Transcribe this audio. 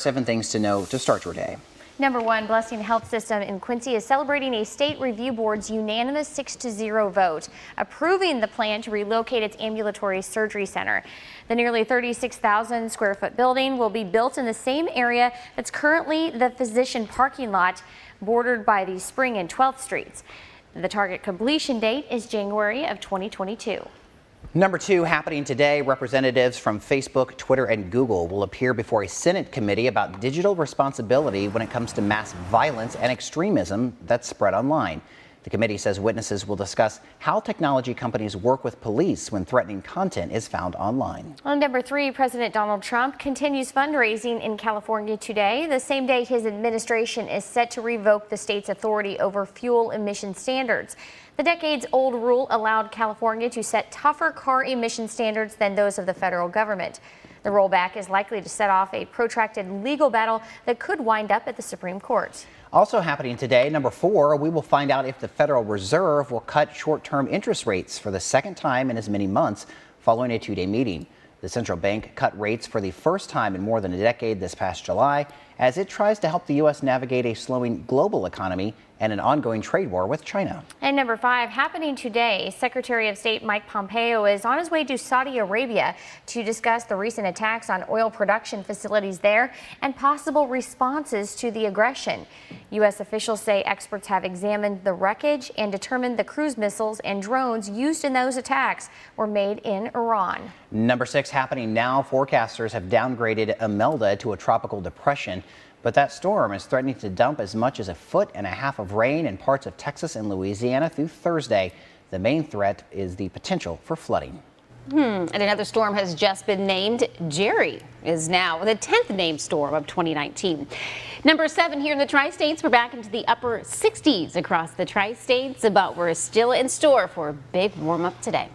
7 things to know to start your day. Number 1, Blessing Health System in Quincy is celebrating a state review board's unanimous 6-0 vote, approving the plan to relocate its ambulatory surgery center. The nearly 36,000 square foot building will be built in the same area that's currently the physician parking lot, bordered by the Spring and 12th Streets. The target completion date is January of 2022. Number 2, happening today, representatives from Facebook, Twitter, and Google will appear before a Senate committee about digital responsibility when it comes to mass violence and extremism that's spread online. The committee says witnesses will discuss how technology companies work with police when threatening content is found online. On number 3, President Donald Trump continues fundraising in California today, the same day his administration is set to revoke the state's authority over fuel emission standards. The decades-old rule allowed California to set tougher car emission standards than those of the federal government. The rollback is likely to set off a protracted legal battle that could wind up at the Supreme Court. Also happening today, number 4, we will find out if the Federal Reserve will cut short-term interest rates for the second time in as many months following a 2-day meeting. The central bank cut rates for the first time in more than a decade this past July as it tries to help the U.S. navigate a slowing global economy and an ongoing trade war with China. And number 5, happening today, Secretary of State Mike Pompeo is on his way to Saudi Arabia to discuss the recent attacks on oil production facilities there and possible responses to the aggression. U.S. officials say experts have examined the wreckage and determined the cruise missiles and drones used in those attacks were made in Iran. Number 6, happening now, forecasters have downgraded Imelda to a tropical depression. But that storm is threatening to dump as much as 1.5 feet of rain in parts of Texas and Louisiana through Thursday. The main threat is the potential for flooding. And another storm has just been named. Jerry is now the 10th named storm of 2019. Number 7 here in the Tri-States. We're back into the upper 60s across the Tri-States, but we're still in store for a big warm up today.